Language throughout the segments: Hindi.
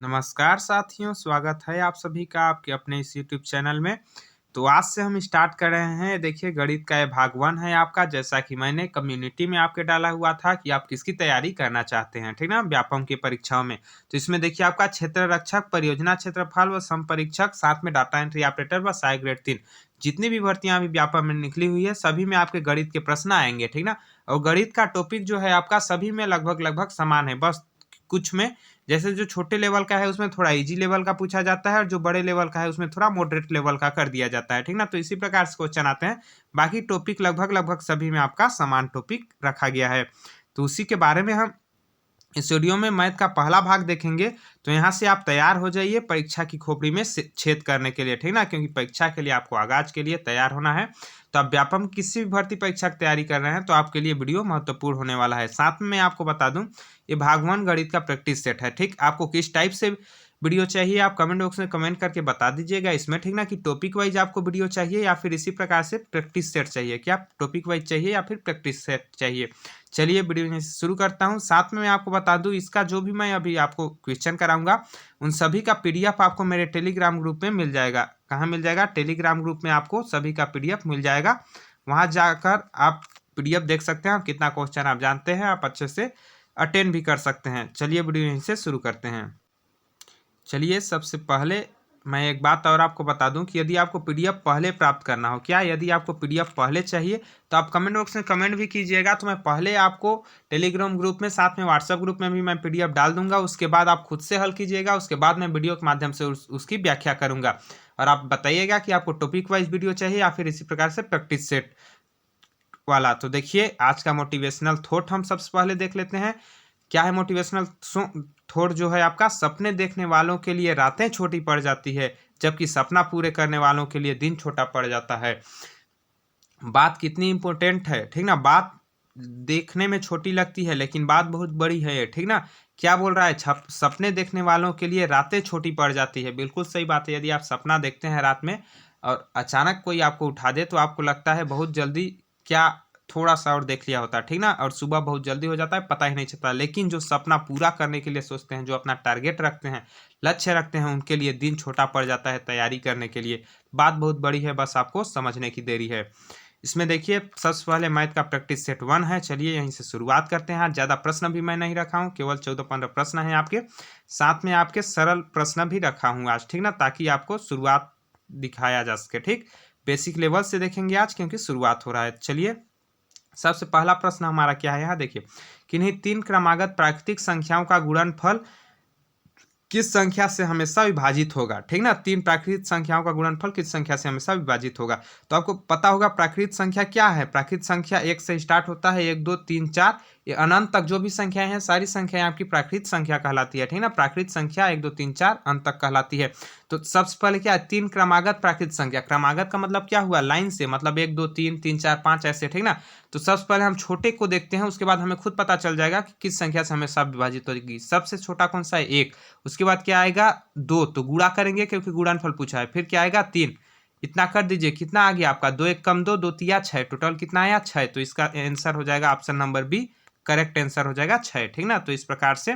नमस्कार साथियों, स्वागत है आप सभी का आपके अपने इस यूट्यूब चैनल में। तो आज से हम स्टार्ट कर रहे हैं। देखिए, गणित का ये भाग 1 है आपका। जैसा कि मैंने कम्युनिटी में आपके डाला हुआ था कि आप किसकी तैयारी करना चाहते हैं, ठीक ना, व्यापम की परीक्षाओं में। तो इसमें देखिए आपका क्षेत्र रक्षक, परियोजना क्षेत्रफल व संपरीक्षक, साथ में डाटा एंट्री ऑपरेटर व सहायक ग्रेड 3 जितनी भी भर्तियां अभी व्यापम में निकली हुई है, सभी में आपके गणित के प्रश्न आएंगे, ठीक ना। और गणित का टॉपिक जो है आपका सभी में लगभग लगभग समान है, बस कुछ में जैसे जो छोटे लेवल का है उसमें थोड़ा इजी लेवल का पूछा जाता है और जो बड़े लेवल का है उसमें थोड़ा मॉडरेट लेवल का कर दिया जाता है, ठीक ना। तो इसी प्रकार से क्वेश्चन आते हैं। बाकी टॉपिक लगभग लगभग सभी में आपका समान टॉपिक रखा गया है। तो उसी के बारे में हम इस वीडियो में मैथ का पहला भाग देखेंगे। तो यहाँ से आप तैयार हो जाइए परीक्षा की खोपड़ी में छेद करने के लिए, ठीक ना, क्योंकि परीक्षा के लिए आपको आगाज के लिए तैयार होना है। तो आप व्यापम किसी भी भर्ती परीक्षा की तैयारी कर रहे हैं तो आपके लिए वीडियो महत्वपूर्ण होने वाला है। साथ में मैं आपको बता दूं, ये भाग 1 गणित का प्रैक्टिस सेट है, ठीक। आपको किस टाइप से वीडियो चाहिए आप कमेंट बॉक्स में कमेंट करके बता दीजिएगा इसमें, ठीक ना, कि टॉपिक वाइज आपको वीडियो चाहिए या फिर इसी प्रकार से प्रैक्टिस सेट चाहिए, क्या टॉपिक वाइज चाहिए या फिर प्रैक्टिस सेट चाहिए। चलिए वीडियो यहीं से शुरू करता हूं। साथ में मैं आपको बता दूं, इसका जो भी मैं अभी आपको क्वेश्चन कराऊंगा उन सभी का पीडीएफ आपको मेरे टेलीग्राम ग्रुप में मिल जाएगा। कहाँ मिल जाएगा? टेलीग्राम ग्रुप में आपको सभी का पीडीएफ मिल जाएगा। वहां जाकर आप पीडीएफ देख सकते हैं, कितना क्वेश्चन आप जानते हैं, आप अच्छे से अटेंड भी कर सकते हैं। चलिए वीडियो यहीं से शुरू करते हैं। चलिए, सबसे पहले मैं एक बात और आपको बता दूं कि यदि आपको पीडीएफ पहले प्राप्त करना हो, क्या यदि आपको पीडीएफ पहले चाहिए तो आप कमेंट बॉक्स में कमेंट भी कीजिएगा। तो मैं पहले आपको टेलीग्राम ग्रुप में, साथ में व्हाट्सएप ग्रुप में भी मैं पीडीएफ डाल दूंगा। उसके बाद आप खुद से हल कीजिएगा, उसके बाद मैं वीडियो के माध्यम से उसकी व्याख्या करूंगा। और आप बताइएगा कि आपको टॉपिक वाइज वीडियो चाहिए या फिर इसी प्रकार से प्रैक्टिस सेट वाला। तो देखिए, आज का मोटिवेशनल थॉट हम सबसे पहले देख लेते हैं। क्या है मोटिवेशनल थॉट? जो है आपका, सपने देखने वालों के लिए रातें छोटी पड़ जाती है, जबकि सपना पूरे करने वालों के लिए दिन छोटा पड़ जाता है। बात कितनी इंपॉर्टेंट है, ठीक ना। बात देखने में छोटी लगती है लेकिन बात बहुत बड़ी है, ठीक ना। क्या बोल रहा है? सपने देखने वालों के लिए रातें छोटी पड़ जाती है, बिल्कुल सही बात है। यदि आप सपना देखते हैं रात में और अचानक कोई आपको उठा दे तो आपको लगता है बहुत जल्दी, क्या थोड़ा सा और देख लिया होता, ठीक ना। और सुबह बहुत जल्दी हो जाता है, पता ही नहीं चलता। लेकिन जो सपना पूरा करने के लिए सोचते हैं, जो अपना टारगेट रखते हैं, लक्ष्य रखते हैं, उनके लिए दिन छोटा पड़ जाता है तैयारी करने के लिए। बात बहुत बड़ी है, बस आपको समझने की देरी है। इसमें देखिए, सबसे पहले मैथ का प्रैक्टिस सेट 1 है। चलिए यहीं से शुरुआत करते हैं। ज़्यादा प्रश्न भी मैं नहीं रखा हूँ, केवल 14-15 प्रश्न हैं आपके। साथ में आपके सरल प्रश्न भी रखा हूँ आज, ठीक ना, ताकि आपको शुरुआत दिखाया जा सके, ठीक। बेसिक लेवल से देखेंगे आज, क्योंकि शुरुआत हो रहा है। चलिए, सबसे पहला प्रश्न हमारा क्या है, यहाँ देखिए। किन्हीं 3 क्रमागत प्राकृतिक संख्याओं का गुणनफल किस संख्या से हमेशा विभाजित होगा, ठीक ना। 3 प्राकृतिक संख्याओं का गुणनफल किस संख्या से हमेशा विभाजित होगा। तो आपको पता होगा प्राकृतिक संख्या क्या है। प्राकृतिक संख्या 1 से स्टार्ट होता है, 1 2 3 4, ये अनंत तक जो भी संख्याएं हैं सारी संख्याएं आपकी प्राकृतिक संख्या कहलाती है, ठीक ना। प्राकृतिक संख्या 1 2 3 4 अंत तक कहलाती है। तो सबसे पहले क्या है? 3 क्रमागत प्राकृतिक संख्या। क्रमागत का मतलब क्या हुआ? लाइन से, मतलब 1 2 3 3 4 5 ऐसे, ठीक ना। तो सबसे पहले हम छोटे को देखते हैं, उसके बाद हमें खुद पता चल जाएगा कि किस संख्या से हमेशा विभाजित होगी। सबसे छोटा कौन सा है? 1। उसके बाद क्या आएगा? 2, तो गुणा करेंगे क्योंकि गुणनफल पूछा है। फिर क्या आएगा? 3। इतना कर दीजिए, कितना आ गया आपका? 2 1 कम 2, 2 3 6, टोटल कितना आया? 6। तो इसका आंसर हो जाएगा option number B, correct answer हो जाएगा 6, ठीक ना। तो इस प्रकार से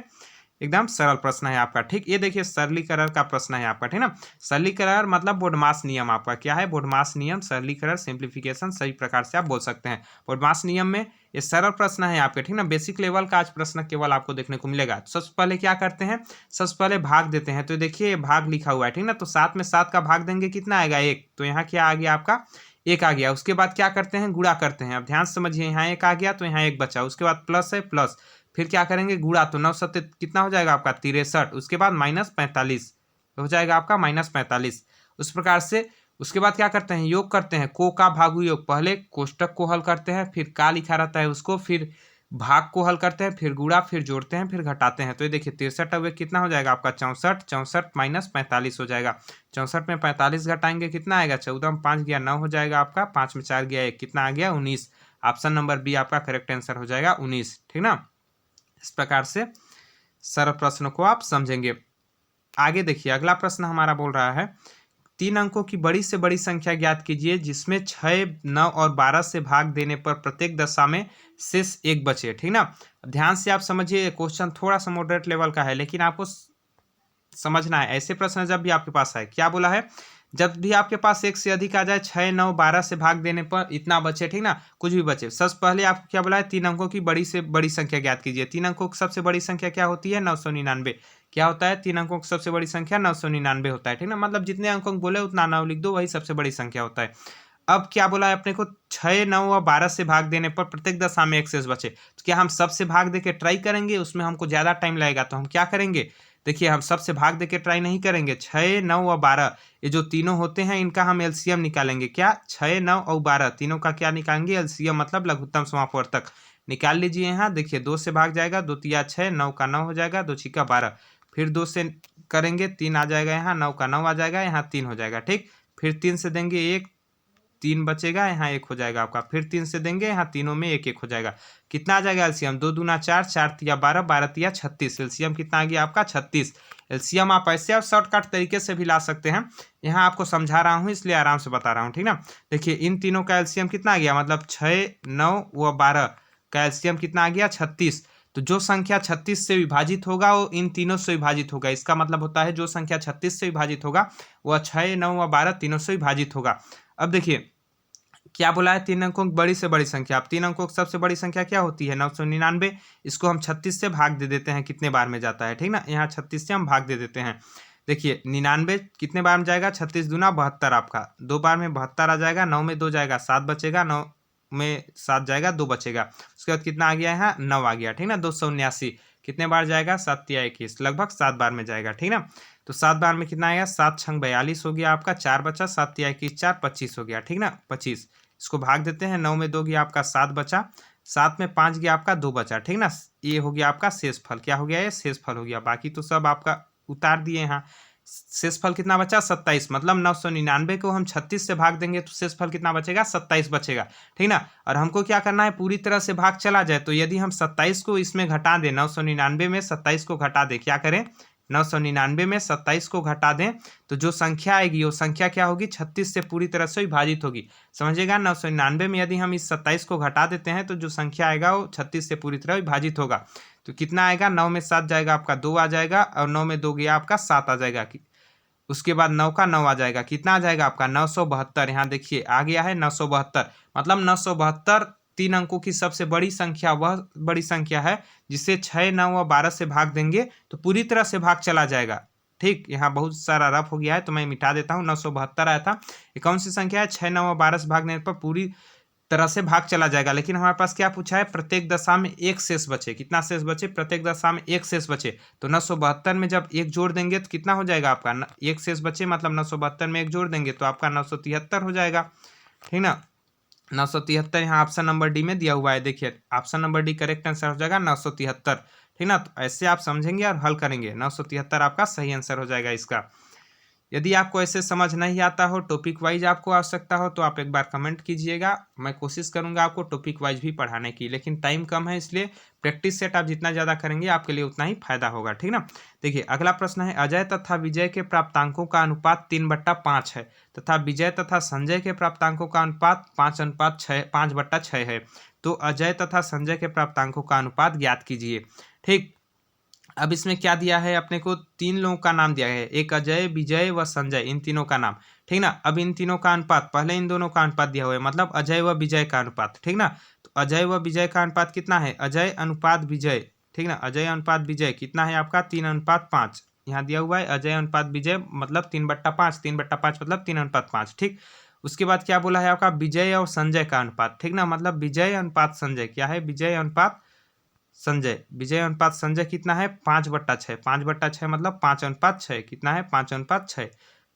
एकदम सरल प्रश्न है आपका, ठीक। ये देखिए, सरलीकरण का प्रश्न है आपका, ठीक ना। सरलीकरण मतलब बोडमास नियम आपका क्या है? बोडमास नियम, सरलीकरण, सिंप्लीफिकेशन, सही प्रकार से आप बोल सकते हैं। बोडमास नियम में ये सरल प्रश्न है आपके, ठीक ना। बेसिक लेवल का आज प्रश्न केवल आपको देखने को मिलेगा। तो सबसे पहले क्या करते हैं? सबसे पहले भाग देते हैं। तो देखिए, भाग लिखा हुआ है, ठीक ना। तो 7 में 7 का भाग देंगे, कितना आएगा? 1। तो यहाँ क्या आ गया आपका? 1 आ गया। उसके बाद क्या करते हैं? गुणा करते हैं। अब ध्यान से समझिए, यहाँ 1 आ गया तो यहाँ 1 बचा। उसके बाद प्लस है, प्लस, फिर क्या करेंगे? गुणा। तो 9 7 कितना हो जाएगा आपका? 63। उसके बाद -45 हो जाएगा आपका -45। उस प्रकार से उसके बाद क्या करते हैं? योग करते हैं। को का भागु योग, पहले कोष्टक को हल करते हैं, फिर का लिखा रहता है उसको, फिर भाग को हल करते हैं, फिर गुणा, फिर जोड़ते हैं, फिर घटाते हैं। तो ये देखिए, 63 अब कितना हो जाएगा आपका? 64। 64 -45 हो जाएगा। 64 में 45 घटाएंगे, कितना आएगा? 14 में 5 गया 9 हो जाएगा आपका। 5 में 4 गया 1, कितना आ गया? 19। ऑप्शन नंबर बी आपका करेक्ट आंसर हो जाएगा 19, ठीक ना। इस प्रकार से सरल प्रश्न को आप समझेंगे। आगे देखिए, अगला प्रश्न हमारा बोल रहा है, 3 अंकों की बड़ी से बड़ी संख्या ज्ञात कीजिए जिसमें 6 9 और 12 से भाग देने पर प्रत्येक दशा में शेष 1 बचे, ठीक ना। ध्यान से आप समझिए, क्वेश्चन थोड़ा सा मॉडरेट लेवल का है, लेकिन आपको समझना है। ऐसे प्रश्न जब भी आपके पास आए, क्या बोला है, जब भी आपके पास एक से अधिक आ जाए, 6, 9, 12 से भाग देने पर इतना बचे, ठीक ना, कुछ भी बचे। सबसे पहले आपको क्या बोला है, 3 अंकों की बड़ी से बड़ी संख्या ज्ञात कीजिए। 3 अंकों की सबसे बड़ी संख्या क्या होती है, 999। क्या होता है, 3 अंकों की सबसे बड़ी संख्या 999 होता है, ठीक ना, मतलब जितने अंकों बोले उतना 9 लिख दो, वही सबसे बड़ी संख्या होता है। अब क्या बोला है अपने को, 6, 9 और 12 से भाग देने पर प्रत्येक दशा में एक शेष बचे। तो क्या हम सबसे भाग दे के ट्राई करेंगे, उसमें हमको ज़्यादा टाइम लगेगा, तो हम क्या करेंगे, देखिए हम सबसे भाग दे के ट्राई नहीं करेंगे। 6, 9 और 12 ये जो तीनों होते हैं, इनका हम एलसीएम निकालेंगे। क्या, 6, 9 और 12 तीनों का क्या निकालेंगे, एलसीएम, मतलब लघुत्तम समापवर्तक निकाल लीजिए। यहाँ देखिए 2 से भाग जाएगा, 2 तिया 6, 9 का 9 हो जाएगा, 2 छिक्का 12, फिर 2 से करेंगे 3 आ जाएगा, यहाँ 9 का 9 आ जाएगा, यहाँ 3 हो जाएगा, ठीक। फिर 3 से देंगे 1, 3 बचेगा, यहाँ 1 हो जाएगा आपका। फिर 3 से देंगे, यहाँ तीनों में 1 1 हो जाएगा। कितना आ जाएगा एलसीएम, 2 दूना 4, 4 तिया 12, 12 तिया 36। एलसीएम कितना आ गया आपका, 36। एलसीएम आप ऐसे आप शॉर्टकट तरीके से भी ला सकते हैं, यहाँ आपको समझा रहा हूँ इसलिए आराम से बता रहा हूँ, ठीक ना। देखिए इन तीनों का एलसीएम कितना आ गया, मतलब 6, 9 व 12 का एलसीएम कितना आ गया, 36। तो जो संख्या 36 से विभाजित होगा वो इन तीनों से विभाजित होगा। इसका मतलब होता है जो संख्या 36 से विभाजित होगा वह 6, 9 व 12 तीनों से विभाजित होगा। अब देखिए क्या बोला है, 3 अंकों की बड़ी से बड़ी संख्या। अब 3 अंकों की सबसे बड़ी संख्या क्या होती है, 999। इसको हम 36 से भाग दे देते हैं, कितने बार में जाता है, ठीक ना, यहाँ 36 से हम भाग दे देते हैं। देखिए 99 कितने बार में जाएगा, 36 दूना 72 आपका, 2 बार में 72 आ जाएगा, 9 में 2 जाएगा, 7 बचेगा, 9 में 7 जाएगा, 2 बचेगा। उसके बाद कितना आ गया, यहाँ 9 आ गया, ठीक ना। 279 कितने बार जाएगा, 7 तिया 21, लगभग 7 बार में जाएगा, ठीक ना। तो 7 बार में कितना आएगा, 7 छंग 42 हो गया आपका, 4 बचा, 7 तिया 21, 4 25 हो गया, ठीक ना, 25। इसको भाग देते हैं, 9 में 2 गया आपका, 7 बचा, 7 में 5 गया आपका, 2 बचा, ठीक ना। ये हो गया आपका शेषफल, क्या हो गया, ये शेषफल हो गया। बाकी तो सब आपका उतार दिए यहाँ। शेषफल कितना बचा, 27, मतलब 999 को हम 36 से भाग देंगे तो शेषफल कितना बचेगा, 27 बचेगा, ठीक ना। और हमको क्या करना है, पूरी तरह से भाग चला जाए, तो यदि हम 27 को इसमें घटा दें, 999 में 27 को घटा दें, क्या करें, 999 में 27 को घटा दें, तो जो संख्या आएगी वो संख्या क्या होगी, 36 से पूरी तरह से विभाजित होगी। समझिएगा, 999 में यदि हम इस 27 को घटा देते हैं तो जो संख्या आएगा वो 36 से पूरी तरह विभाजित होगा। तो कितना आएगा, 9 में 7 जाएगा आपका, 2 आ जाएगा, और 9 में 2 गया आपका, 7 आ जाएगा। उसके बाद 9 का 9 आ जाएगा, कितना आ जाएगा आपका, 972। यहाँ देखिए आ गया है 972, मतलब 972 3 अंकों की सबसे बड़ी संख्या, वह बड़ी संख्या है जिसे 6, 9 और 12 से भाग देंगे तो पूरी तरह से भाग चला जाएगा। ठीक, यहाँ बहुत सारा रफ हो गया है तो मैं मिटा देता हूँ। 972 आया था, ये कौन सी संख्या है, 6, 9 और 12 से भागने पर पूरी तरह से भाग चला जाएगा। लेकिन हमारे पास क्या पूछा है, प्रत्येक दशा में एक शेष बचे। कितना शेष बचे, प्रत्येक दशा में एक शेष बचे। तो 972 में जब एक जोड़ देंगे तो कितना हो जाएगा आपका, एक शेष बचे, मतलब 972 में एक जोड़ देंगे तो आपका 973 हो जाएगा, ठीक ना। 973 यहाँ ऑप्शन नंबर डी में दिया हुआ है, देखिए option number D correct answer हो जाएगा 973, ठीक ना। तो ऐसे आप समझेंगे और हल करेंगे, 973 आपका सही आंसर हो जाएगा इसका। यदि आपको ऐसे समझ नहीं आता हो, टॉपिक वाइज आपको आवश्यकता हो, तो आप एक बार कमेंट कीजिएगा। मैं कोशिश करूंगा आपको टॉपिक वाइज भी पढ़ाने की, लेकिन टाइम कम है इसलिए प्रैक्टिस सेट आप जितना ज़्यादा करेंगे आपके लिए उतना ही फायदा होगा, ठीक ना। देखिए अगला प्रश्न है, अजय तथा विजय के प्राप्तांकों का अनुपात 3/5 है तथा विजय तथा संजय के प्राप्तांकों का अनुपात 5/6 है, तो अजय तथा संजय के प्राप्तांकों का अनुपात ज्ञात कीजिए। ठीक, अब इसमें क्या दिया है अपने को, 3 लोगों का नाम दिया है, एक अजय, विजय व संजय, इन तीनों का नाम, ठीक ना। अब इन तीनों का अनुपात, पहले इन दोनों का अनुपात दिया हुआ है, मतलब अजय व विजय का अनुपात, ठीक ना। तो अजय व विजय का अनुपात कितना है, अजय अनुपात विजय, ठीक ना, अजय अनुपात विजय कितना है आपका, 3:5। यहाँ दिया हुआ है अजय अनुपात विजय मतलब 3/5, 3/5 मतलब 3:5, ठीक। उसके बाद क्या बोला है आपका, विजय और संजय का अनुपात, ठीक ना, मतलब विजय अनुपात संजय, क्या है, विजय अनुपात संजय, विजय अनुपात संजय कितना है, 5/6, 5/6 मतलब 5:6, कितना है, 5:6,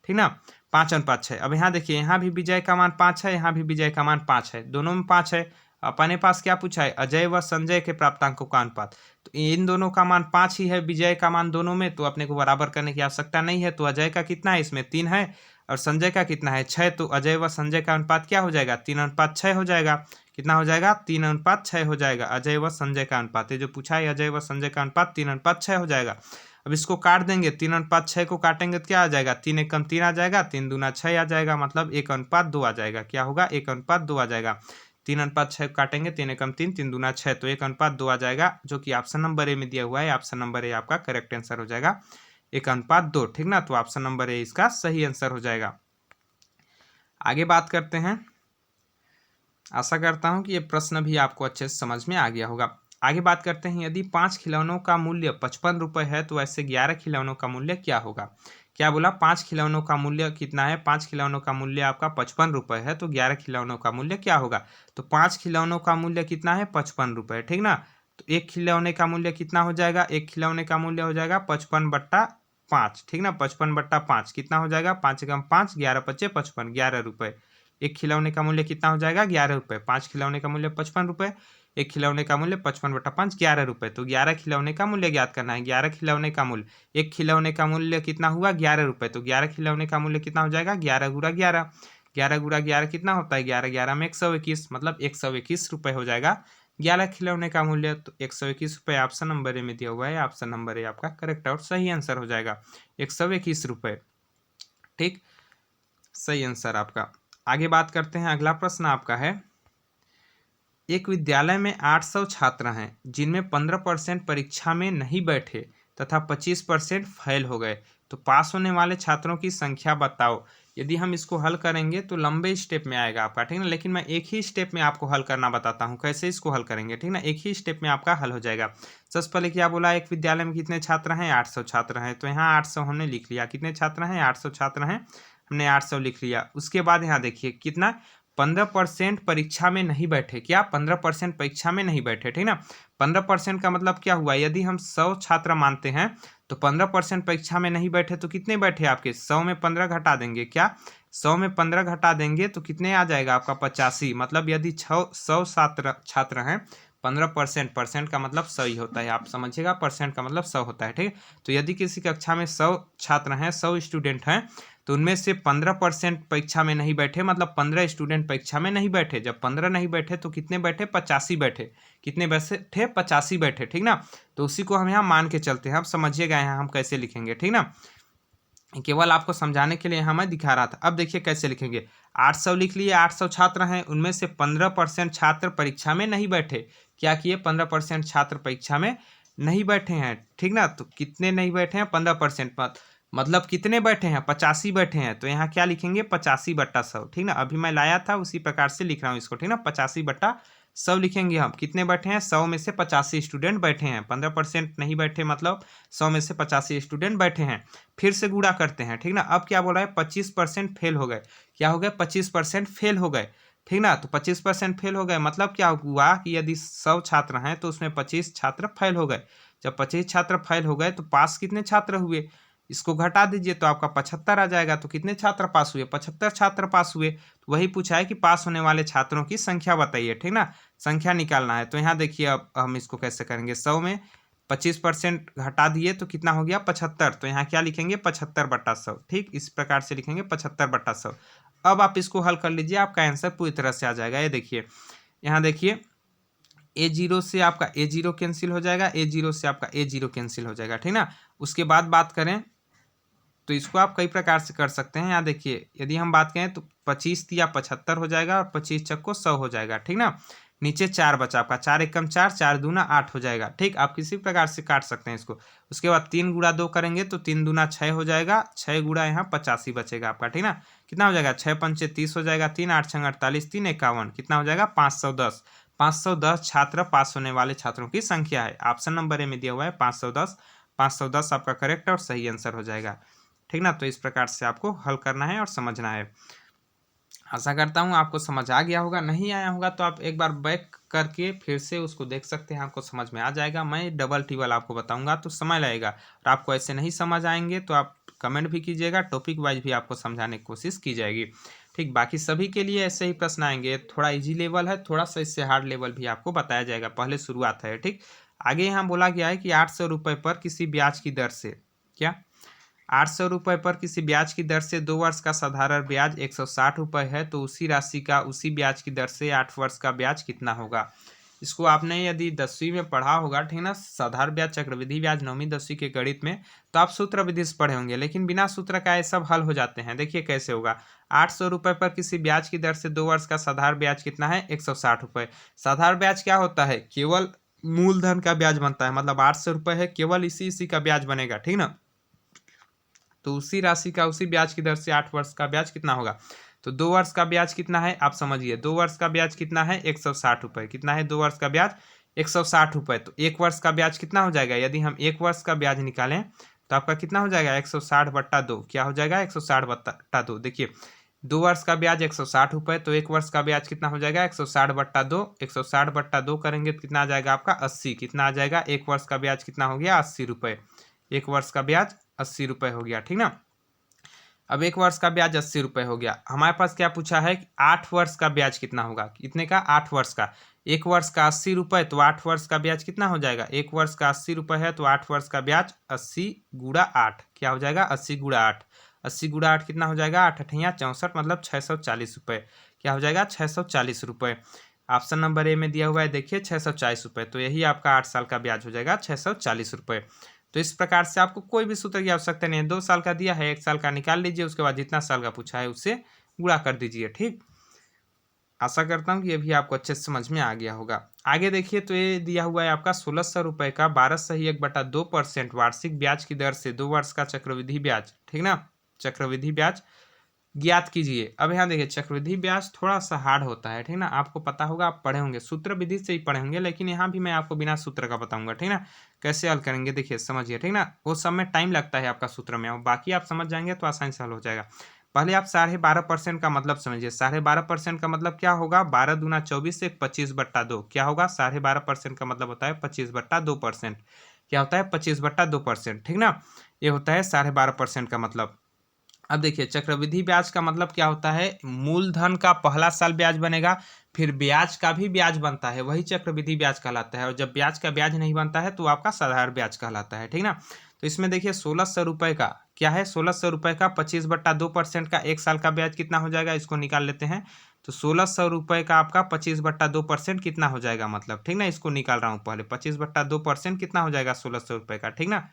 ठीक ना, 5:6। अब यहाँ देखिए, यहाँ भी विजय का मान 5 है, यहाँ भी विजय का मान 5 है, दोनों में 5 है। अपने पास क्या पूछा है, अजय व संजय के प्राप्तांकों का अनुपात, तो इन दोनों का मान 5 ही है, विजय का मान दोनों में, तो अपने को बराबर करने की आवश्यकता नहीं है। तो अजय का कितना है, इसमें 3 है, और संजय का कितना है, 6, तो अजय व संजय का अनुपात क्या हो जाएगा, 3:6 हो जाएगा। कितना हो जाएगा, 3:6 हो जाएगा अजय व संजय का अनुपात। ये जो पूछा है अजय व संजय का अनुपात 3:6 हो जाएगा। अब इसको काट देंगे, 3:6 को काटेंगे तो क्या आ जाएगा, 3 एकम 3 आ जाएगा, 3 दूना 6 आ जाएगा, मतलब 1:2 आ जाएगा। क्या होगा, 1:2 आ जाएगा। 3:6 काटेंगे, 3 एकम 3, 3 दूना 6, तो 1:2 आ जाएगा, जो कि ऑप्शन नंबर ए में दिया हुआ है। ऑप्शन नंबर ए आपका करेक्ट आंसर हो जाएगा। 1:2, ठीक ना। तो ऑप्शन नंबर ए इसका सही आंसर हो जाएगा। आगे बात करते हैं। आशा करता हूं कि ये प्रश्न भी आपको अच्छे से समझ में आ गया होगा। आगे बात करते हैं, यदि 5 खिलौनों का मूल्य 55 रुपये है तो ऐसे 11 खिलौनों का मूल्य क्या होगा। क्या बोला, 5 खिलौनों का मूल्य कितना है, 5 खिलौनों का मूल्य आपका 55 रुपये है, तो 11 खिलौनों का मूल्य क्या होगा। तो 5 खिलौनों का मूल्य कितना है, 55 रुपये, ठीक ना। तो एक खिलौने का मूल्य कितना हो जाएगा, एक खिलौने का मूल्य हो जाएगा 55/5, ठीक ना। 55/5 कितना हो जाएगा, 5×5 11×5 55, 11 रुपये। एक खिलौने का मूल्य कितना हो जाएगा, 11 रुपये। 5 खिलौने का मूल्य 55 रुपये, एक खिलौने का मूल्य 55/5 11 रुपये। तो 11 खिलौने का मूल्य ज्ञात करना है। 11 खिलौने का मूल्य, एक खिलौने का मूल्य कितना हुआ, 11 रुपये। तो 11 खिलौने का मूल्य कितना हो जाएगा, 11 × 11, 11 × 11 कितना होता है, 11 11 में 121, मतलब 121 रुपये हो जाएगा 11 खिलौने का मूल्य। तो 121 रुपये ऑप्शन नंबर ए में दिया हुआ है। ऑप्शन नंबर ए आपका करेक्ट और सही आंसर हो जाएगा, 121 रुपये, ठीक, सही आंसर आपका। आगे बात करते हैं, अगला प्रश्न आपका है, एक विद्यालय में 800 छात्र हैं जिनमें 15% परीक्षा में नहीं बैठे तथा 25% फेल हो गए, तो पास होने वाले छात्रों की संख्या बताओ। यदि हम इसको हल करेंगे तो लंबे स्टेप में आएगा आपका, ठीक ना, लेकिन मैं एक ही स्टेप में आपको हल करना बताता हूँ कैसे इसको हल करेंगे, ठीक ना। एक ही स्टेप में आपका हल हो जाएगा। सबसे पहले क्या बोला, एक विद्यालय में कितने छात्र हैं, 800 छात्र हैं, तो यहाँ 800 हमने लिख लिया। कितने छात्र हैं, 800 छात्र हैं, हमने 800 लिख लिया। उसके बाद यहाँ देखिए कितना, 15% परीक्षा में नहीं बैठे। क्या, 15% परीक्षा में नहीं बैठे, ठीक ना। 15% का मतलब क्या हुआ, यदि हम 100 छात्र मानते हैं तो 15% परीक्षा में नहीं बैठे तो कितने बैठे आपके, 100 में 15 घटा देंगे, क्या 100 में 15 घटा देंगे तो कितने आ जाएगा आपका, 85। मतलब यदि 100 छात्र हैं, 15% परसेंट का मतलब 100 ही होता है, आप समझिएगा, परसेंट का मतलब 100 होता है, ठीक। तो यदि किसी कक्षा में 100 छात्र हैं, 100 स्टूडेंट हैं, तो उनमें से 15% परीक्षा में नहीं बैठे, मतलब 15 स्टूडेंट परीक्षा में नहीं बैठे। जब 15 नहीं बैठे तो कितने बैठे, 85 बैठे। कितने बैठे, 85 बैठे, ठीक ना। तो उसी को हम यहाँ मान के चलते हैं। अब समझिएगा यहाँ हम कैसे लिखेंगे, ठीक ना, केवल आपको समझाने के लिए यहाँ मैं दिखा रहा था। अब देखिए कैसे लिखेंगे, 800 लिख लिए, 800 छात्र हैं, उनमें से 15% छात्र परीक्षा में नहीं बैठे। क्या किए, 15% छात्र परीक्षा में नहीं बैठे हैं, ठीक ना। तो कितने नहीं बैठे हैं, 15%, मतलब कितने बैठे हैं, 85 बैठे हैं। तो यहाँ क्या लिखेंगे, 85/100, ठीक ना। अभी मैं लाया था उसी प्रकार से लिख रहा हूँ इसको, ठीक ना, 85/100 लिखेंगे हम। कितने बैठे हैं, 100 में से 85 स्टूडेंट बैठे हैं, 15% नहीं बैठे, मतलब 100 में से 85 स्टूडेंट बैठे हैं। फिर से गुणा करते हैं, ठीक ना। अब क्या बोला है, 25% फेल हो गए। क्या हो गए, 25% फेल हो गए, ठीक ना। तो 25% फेल हो गए, मतलब क्या हुआ कि यदि 100 छात्र हैं तो उसमें 25 छात्र फेल हो गए। जब 25 छात्र फेल हो गए तो पास कितने छात्र हुए, इसको घटा दीजिए तो आपका 75 आ जाएगा। तो कितने छात्र पास हुए, 75 छात्र पास हुए। तो वही पूछा है कि पास होने वाले छात्रों की संख्या बताइए, ठीक ना, संख्या निकालना है। तो यहाँ देखिए अब हम इसको कैसे करेंगे, 100 में 25% घटा दिए तो कितना हो गया, 75। तो यहाँ क्या लिखेंगे, 75/100, ठीक, इस प्रकार से लिखेंगे 75/100। अब आप इसको हल कर लीजिए, आपका आंसर पूरी तरह से आ जाएगा। ये देखिए, यहाँ देखिए, A0 से आपका A0 कैंसिल हो जाएगा, A0 से आपका A0 कैंसिल हो जाएगा, ठीक ना। उसके बाद बात करें तो इसको आप कई प्रकार से कर सकते हैं। यहाँ देखिए, यदि हम बात करें तो 25 या 75 हो जाएगा और 25 चक्को 100 हो जाएगा, ठीक ना। नीचे 4 बचा आपका, 4 एकम 4, 4 दूना 8 हो जाएगा, ठीक। आप किसी प्रकार से काट सकते हैं इसको। उसके बाद 3 × 2 करेंगे तो 3 दूना 6 हो जाएगा, 6 गुणा यहाँ 85 बचेगा आपका, ठीक ना। कितना हो जाएगा, 6×5 30 हो जाएगा, 3 8 6 48, 3 51, कितना हो जाएगा, 510। 510 छात्र पास होने वाले छात्रों की संख्या है। ऑप्शन नंबर ए में दिया हुआ है 510। 510 आपका करेक्ट और सही आंसर हो जाएगा, ठीक ना। तो इस प्रकार से आपको हल करना है और समझना है। आशा करता हूँ आपको समझ आ गया होगा। नहीं आया होगा तो आप एक बार बैक करके फिर से उसको देख सकते हैं, आपको समझ में आ जाएगा। मैं डबल टिबल आपको बताऊंगा तो समय लगेगा, और आपको ऐसे नहीं समझ आएंगे तो आप कमेंट भी कीजिएगा, टॉपिक वाइज भी आपको समझाने की कोशिश की जाएगी, ठीक। बाकी सभी के लिए ऐसे ही प्रश्न आएंगे। थोड़ा ईजी लेवल है, थोड़ा सा इससे हार्ड लेवल भी आपको बताया जाएगा, पहले शुरुआत है, ठीक। आगे यहाँ बोला गया है कि 800 रुपये पर किसी ब्याज की दर से, क्या 800 रुपये पर किसी ब्याज की दर से 2 वर्ष का साधारण ब्याज 160 रुपये है, तो उसी राशि का उसी ब्याज की दर से 8 वर्ष का ब्याज कितना होगा। इसको आपने यदि 10वीं में पढ़ा होगा, ठीक ना, साधारण ब्याज, चक्रवृद्धि ब्याज 9वीं 10वीं के गणित में, तो आप सूत्र विधि से पढ़े होंगे, लेकिन बिना सूत्र का ये सब हल हो जाते हैं। देखिए कैसे होगा, 800 रुपये पर किसी ब्याज की दर से 2 वर्ष का साधारण ब्याज कितना है, 160 रुपये। साधारण ब्याज क्या होता है, केवल मूलधन का ब्याज बनता है, मतलब 800 रुपये है, केवल इसी का ब्याज बनेगा, ठीक ना। तो उसी राशि का उसी ब्याज की दर से 8 वर्ष का ब्याज कितना होगा। तो 2 वर्ष का ब्याज कितना है आप समझिए, 2 वर्ष का ब्याज कितना है 160 रुपये। कितना है 2 वर्ष का ब्याज 160 रुपये। तो 1 वर्ष का ब्याज कितना हो जाएगा, यदि हम 1 वर्ष का ब्याज निकालें तो आपका कितना हो जाएगा 160/2। क्या हो जाएगा 160/2। देखिए 2 वर्ष का ब्याज 160 रुपये, तो 1 वर्ष का ब्याज कितना हो जाएगा 160/2। 160/2 करेंगे तो कितना आ जाएगा आपका 80। कितना आ जाएगा 1 वर्ष का ब्याज कितना हो गया 80 रुपये। 1 वर्ष का ब्याज 80 रुपये हो गया, ठीक ना। अब 1 वर्ष का ब्याज 80 रुपये हो गया। हमारे पास क्या पूछा है कि 8 वर्ष का ब्याज कितना होगा, कितने का 8 वर्ष का। 1 वर्ष का 80 रुपये, तो 8 वर्ष का ब्याज कितना हो जाएगा, 1 वर्ष का 80 रुपये है तो 8 वर्ष का ब्याज 80 गुणा 8 क्या हो जाएगा 80 गुणा 8। 80 गुणा 8 कितना हो जाएगा 8 8 64 मतलब 640 रुपये। क्या हो जाएगा 640 रुपये। ऑप्शन नंबर ए में दिया हुआ है देखिए 640 रुपये। तो यही आपका 8 साल का ब्याज हो जाएगा 640 रुपये। तो इस प्रकार से आपको कोई भी सूत्र की आवश्यकता नहीं है। 2 साल का दिया है 1 साल का निकाल लीजिए, उसके बाद जितना साल का पूछा है उससे गुणा कर दीजिए, ठीक। आशा करता हूँ कि ये भी आपको अच्छे से समझ में आ गया होगा। आगे देखिए तो ये दिया हुआ है आपका 1600 रुपये का 12/1/2% वार्षिक ब्याज की दर से 2 वर्ष का चक्रवृद्धि ब्याज, ठीक ना। चक्रवृद्धि ब्याज ज्ञात कीजिए। अब यहाँ देखिए चक्रवृद्धि ब्याज थोड़ा सा हार्ड होता है, ठीक ना। आपको पता होगा, आप पढ़े होंगे, सूत्र विधि से ही पढ़े होंगे, लेकिन यहाँ भी मैं आपको बिना सूत्र का बताऊंगा, ठीक ना। कैसे हल करेंगे देखिए समझिए, ठीक ना। वो सब में टाइम लगता है आपका सूत्र में, और बाकी आप समझ जाएंगे तो आसानी से हल हो जाएगा। पहले आप 12.5% का मतलब समझिए। 12.5% का मतलब क्या होगा, 12 दूना 24 से 25/2 क्या होगा। 12.5% का मतलब होता है 25/2%। क्या होता है 25/2%, ठीक ना। ये होता है 12.5% का मतलब। अब देखिए चक्रवृद्धि ब्याज का मतलब क्या होता है, मूलधन का पहला साल ब्याज बनेगा, फिर ब्याज का भी ब्याज बनता है, वही चक्रवृद्धि ब्याज कहलाता है। और जब ब्याज का ब्याज नहीं बनता है तो आपका साधारण ब्याज कहलाता है, ठीक ना। तो इसमें देखिए 1600 रुपये का क्या है, 1600 रुपये का 25/2% का 1 साल का ब्याज कितना हो जाएगा, इसको निकाल लेते हैं। तो 1600 रुपये का आपका 25/2% कितना हो जाएगा, मतलब ठीक ना। इसको निकाल रहा हूँ पहले, 25/2% कितना हो जाएगा 1600 रुपये का, ठीक ना।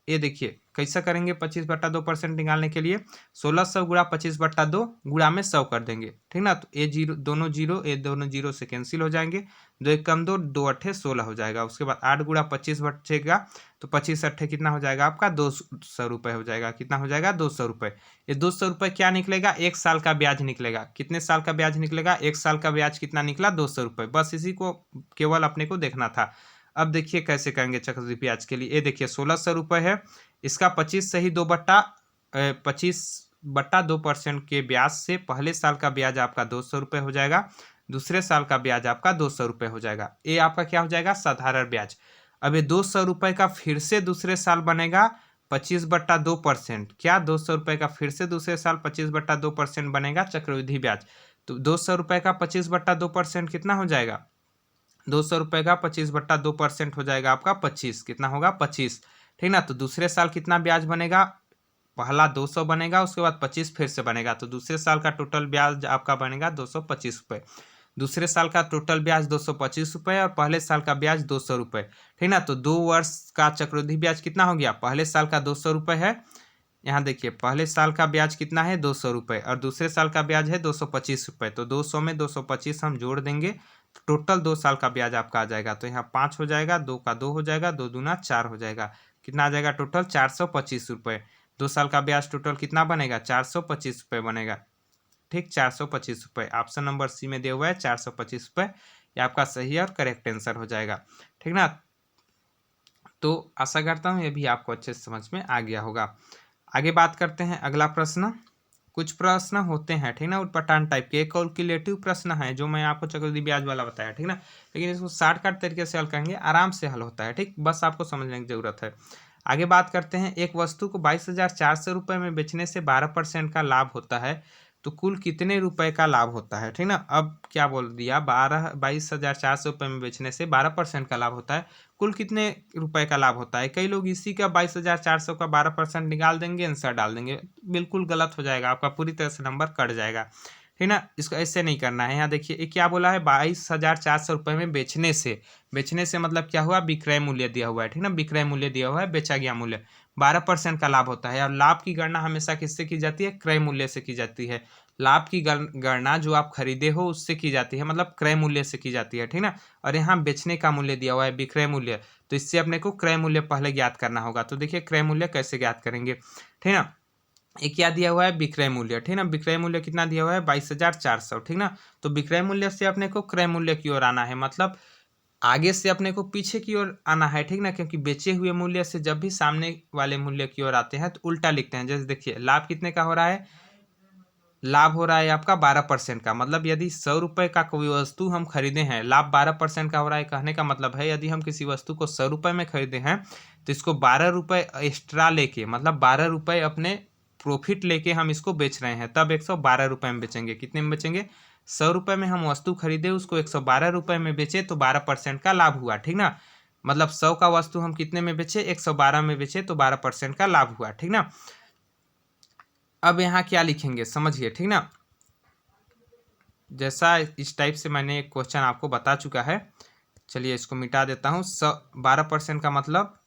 ये देखिए कैसा करेंगे 25/2% निकालने के लिए 1600 गुणा 25/2 गुणा में 100 कर देंगे, ठीक ना। तो ये दोनों जीरो से कैंसिल हो जाएंगे। 2 एक कम 2, 2 अट्ठे 16 हो जाएगा। उसके बाद 8 गुणा 25 बचेगा, तो 25 अट्ठे कितना हो जाएगा आपका 200 रुपये हो जाएगा। कितना हो जाएगा 200 रुपये। ये 200 रुपये क्या निकलेगा, 1 साल का ब्याज निकलेगा। कितने साल का ब्याज निकलेगा, 1 साल का ब्याज कितना निकला 200 रुपये। बस इसी को केवल अपने को देखना था। अब देखिए कैसे करेंगे चक्रवृद्धि ब्याज के लिए। ये देखिए 1600 रुपये है, इसका 25 से ही 25/2% के ब्याज से पहले साल का ब्याज आपका 200 रुपये हो जाएगा, दूसरे साल का ब्याज आपका 200 रुपये हो जाएगा। ये आपका क्या हो जाएगा साधारण ब्याज। अब ये 200 रुपये का फिर से दूसरे साल बनेगा 25/2%। क्या 200 रुपये का फिर से दूसरे साल 25/2% बनेगा चक्रवृद्धि ब्याज। तो 200 रुपये का 25/2% कितना हो जाएगा, 200 रुपये का 25/2% हो जाएगा आपका 25। कितना होगा 25, ठीक ना। तो दूसरे साल कितना ब्याज बनेगा, पहला 200 बनेगा, उसके बाद 25 फिर से बनेगा, तो दूसरे साल का टोटल ब्याज आपका बनेगा 225 रुपये। दूसरे साल का टोटल ब्याज 225 रुपये और पहले साल का ब्याज 200 रुपये, ठीक ना। तो 2 वर्ष का चक्रवृद्धि ब्याज कितना हो गया, पहले साल का 200 रुपये है, यहाँ देखिए पहले साल का ब्याज कितना है 200 रुपये और दूसरे साल का ब्याज है 225 रुपये। तो 200 में 225 हम जोड़ देंगे तो टोटल 2 साल का ब्याज आपका आ जाएगा। तो यहाँ 5 हो जाएगा, 2 का 2 हो जाएगा, 2 दूना 4 हो जाएगा। कितना आ जाएगा टोटल 425 रुपये। 2 साल का ब्याज टोटल कितना बनेगा 425 रुपये बनेगा, ठीक 425 रुपये। ऑप्शन नंबर सी में दिया हुआ है 425 रुपये, ये आपका सही और करेक्ट आंसर हो जाएगा, ठीक ना। तो आशा करता हूँ ये भी आपको अच्छे से समझ में आ गया होगा। आगे बात करते हैं अगला प्रश्न। कुछ प्रश्न होते हैं, ठीक ना, उटपटांग टाइप के। एक कैलकुलेटिव प्रश्न है जो मैं आपको चक्रवृद्धि ब्याज वाला बताया, ठीक ना, लेकिन इसको शॉर्टकट तरीके से हल करेंगे, आराम से हल होता है, ठीक, बस आपको समझने की जरूरत है। आगे बात करते हैं, एक वस्तु को 22,400 रुपये में बेचने से 12% का लाभ होता है, तो कुल कितने रुपए का लाभ होता है, ठीक ना। अब क्या बोल दिया, 22,400 रुपये में बेचने से 12% का लाभ होता है, कुल कितने रुपए का लाभ होता है। कई लोग इसी का 22,400 का 12% निकाल देंगे, आंसर डाल देंगे, बिल्कुल गलत हो जाएगा, आपका पूरी तरह से नंबर कट जाएगा, ठीक ना। इसको ऐसे नहीं करना है। यहाँ देखिए ये क्या बोला है, 22,400 रुपये में बेचने से मतलब क्या हुआ, विक्रय मूल्य दिया हुआ है, ठीक ना, विक्रय मूल्य दिया हुआ है, बेचा गया मूल्य, 12% का लाभ होता है। और लाभ की गणना हमेशा किससे की जाती है, क्रय मूल्य से की जाती है। लाभ की गणना जो आप खरीदे हो उससे की जाती है, मतलब क्रय मूल्य से की जाती है, ठीक ना। और यहाँ बेचने का मूल्य दिया हुआ है विक्रय मूल्य, तो इससे अपने को क्रय मूल्य पहले ज्ञात करना होगा। तो देखिए क्रय मूल्य कैसे ज्ञात करेंगे, ठीक ना। ये क्या दिया हुआ है, विक्रय मूल्य, ठीक ना। विक्रय मूल्य कितना दिया हुआ है, 22,400, ठीक ना। तो विक्रय मूल्य से अपने को क्रय मूल्य की ओर आना है, मतलब आगे से अपने को पीछे की ओर आना है, ठीक ना। क्योंकि बेचे हुए मूल्य से जब भी सामने वाले मूल्य की ओर आते हैं तो उल्टा लिखते हैं। जैसे देखिए लाभ कितने का हो रहा है, लाभ हो रहा है आपका 12% का। मतलब यदि 100 रुपये का कोई वस्तु हम खरीदे हैं, लाभ 12% का हो रहा है। कहने का मतलब है यदि हम किसी वस्तु को 100 रुपये में खरीदे हैं तो इसको 12 रुपये एक्स्ट्रा लेके, मतलब 12 रुपये अपने प्रॉफिट लेके हम इसको बेच रहे हैं, तब 112 रुपये में बेचेंगे। कितने में बेचेंगे, 100 रुपये में हम वस्तु खरीदे, उसको 112 रुपये में बेचे तो 12% का लाभ हुआ, ठीक ना। मतलब 100 का वस्तु हम कितने में बेचे, 112 में बेचे तो 12% का लाभ हुआ, ठीक ना। अब यहाँ क्या लिखेंगे समझिए, ठीक ना। जैसा इस टाइप से मैंने एक क्वेश्चन आपको बता चुका है, चलिए इसको मिटा देता हूँ। 12% का मतलब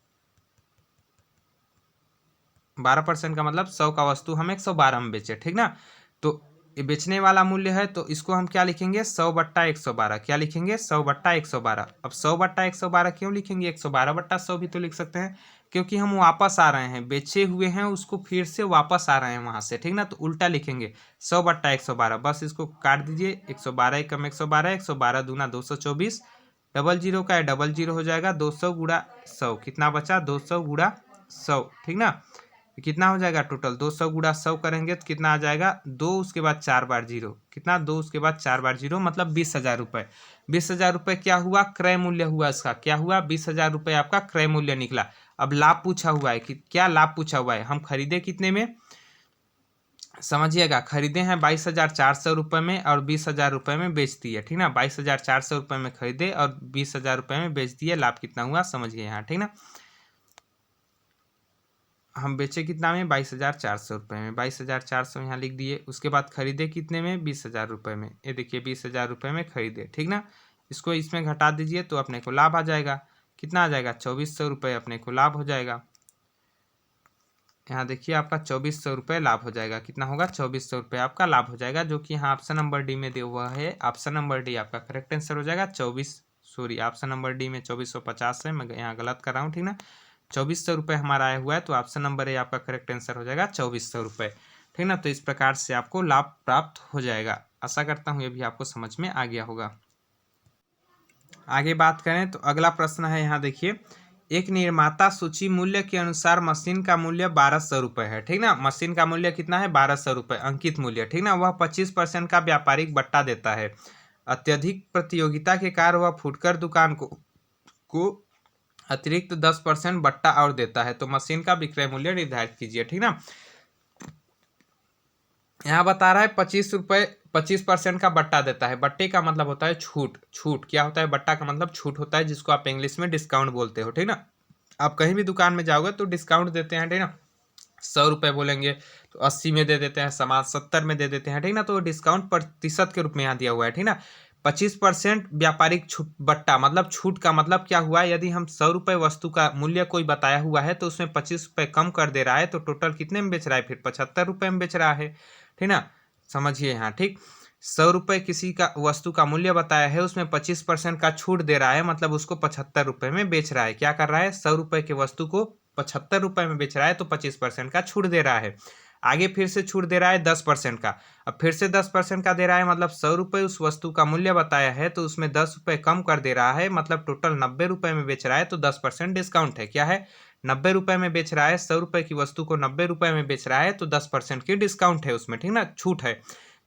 12% का मतलब 100 का वस्तु हम 112 में बेचे, ठीक ना। तो ये बेचने वाला मूल्य है, तो इसको हम क्या लिखेंगे, 100/112। क्या लिखेंगे, 100/112। अब 100/112 क्यों लिखेंगे, 112/100 भी तो लिख सकते हैं, क्योंकि हम वापस आ रहे हैं, बेचे हुए हैं उसको फिर से वापस आ रहे हैं वहां से, ठीक ना। तो उल्टा लिखेंगे 100/112। बस इसको काट दीजिए, 112 कम 112, 112 दूना 224, डबल जीरो का है डबल जीरो हो जाएगा, 200 गुणा 100 कितना बचा, 200 गुणा 100, ठीक ना। कितना हो जाएगा टोटल, 200 गुणा 100 करेंगे तो कितना आ जाएगा, 2 उसके बाद 4 बार जीरो, कितना, 2 उसके बाद 4 बार जीरो, मतलब 20,000 रुपये। 20,000 रुपये क्या हुआ, क्रय मूल्य हुआ इसका, क्या हुआ, 20,000 रुपये आपका क्रय मूल्य निकला। अब लाभ पूछा हुआ है कि क्या लाभ पूछा हुआ है, हम खरीदे कितने में, समझिएगा, खरीदे हैं 22,400 रुपये में और 20,000 रुपये में बेच दिए, ठीक ना। 22,400 रुपये में खरीदे और 20,000 रुपये में बेच दिए, लाभ कितना हुआ समझिए यहाँ, ठीक ना। हम बेचे कितना में, 22,400 रुपये में, 22,400 यहाँ लिख दिए। उसके बाद खरीदे कितने में, 20,000 रुपये में। ये देखिए 20,000 रुपये में खरीदे, ठीक ना। इसको इसमें घटा दीजिए तो अपने को लाभ आ जाएगा, कितना आ जाएगा, 2,400 रुपये अपने को लाभ हो जाएगा। यहाँ देखिए आपका 2,400 रुपये लाभ हो जाएगा, कितना होगा, 2,400 रुपये आपका लाभ हो जाएगा, जो कि यहाँ ऑप्शन नंबर डी में दिया हुआ है। ऑप्शन नंबर डी आपका करेक्ट आंसर हो जाएगा। ऑप्शन नंबर डी में 2,450 है, मैं यहाँ गलत कर रहा हूँ, ठीक ना। 2,400 रुपये हमारा आया हुआ है, तो ऑप्शन नंबर ए आपका करेक्ट आंसर हो जाएगा 2,400 रुपये, ठीक ना। तो इस प्रकार से आपको लाभ प्राप्त हो जाएगा। आशा करता हूँ ये भी आपको समझ में आ गया होगा। आगे बात करें तो अगला प्रश्न है, यहाँ देखिए, एक निर्माता सूची मूल्य के अनुसार मशीन का मूल्य 1,200 रुपये है, ठीक ना। मशीन का मूल्य कितना है, 1,200 रुपये अंकित मूल्य, ठीक ना। वह 25% का व्यापारिक बट्टा देता है। अत्यधिक प्रतियोगिता के कारण वह फुटकर दुकान को अतिरिक्त 10% बट्टा और देता है, तो मशीन का विक्रय मूल्य निर्धारित कीजिए, ठीक ना। यहाँ बता रहा है 25% का बट्टा देता है। बट्टे का मतलब होता है छूट। छूट क्या होता है, बट्टा का मतलब छूट होता है, जिसको आप इंग्लिश में डिस्काउंट बोलते हो, ठीक ना। आप कहीं भी दुकान में जाओगे तो डिस्काउंट देते हैं, ठीक ना। 100 रुपये बोलेंगे तो 80 में दे देते हैं, सामान 70 में दे देते हैं, ठीक ना। तो डिस्काउंट प्रतिशत के रूप में यहाँ दिया हुआ है, ठीक ना। 25% व्यापारिक छूट, बट्टा मतलब छूट का मतलब क्या हुआ, यदि हम 100 रुपये वस्तु का मूल्य कोई बताया हुआ है तो उसमें 25 रुपये कम कर दे रहा है, तो टोटल कितने में बेच रहा है, फिर 75 रुपये में बेच रहा है, ठीक ना। समझिए यहाँ, ठीक। 100 रुपये किसी का वस्तु का मूल्य बताया है, उसमें 25% का छूट दे रहा है, मतलब उसको 75 रुपये में बेच रहा है। क्या कर रहा है, 100 रुपये के वस्तु को 75 रुपये में बेच रहा है, तो 25% का छूट दे रहा है। आगे फिर से छूट दे रहा है 10% का, अब फिर से 10% का दे रहा है, मतलब 100 रुपये उस वस्तु का मूल्य बताया है तो उसमें 10 रुपये कम कर दे रहा है, मतलब टोटल 90 रुपये में बेच रहा है, तो 10% डिस्काउंट है। क्या है, 90 रुपये में बेच रहा है, 100 रुपये की वस्तु को 90 रुपये में बेच रहा है, तो 10% की डिस्काउंट है उसमें, ठीक ना, छूट है।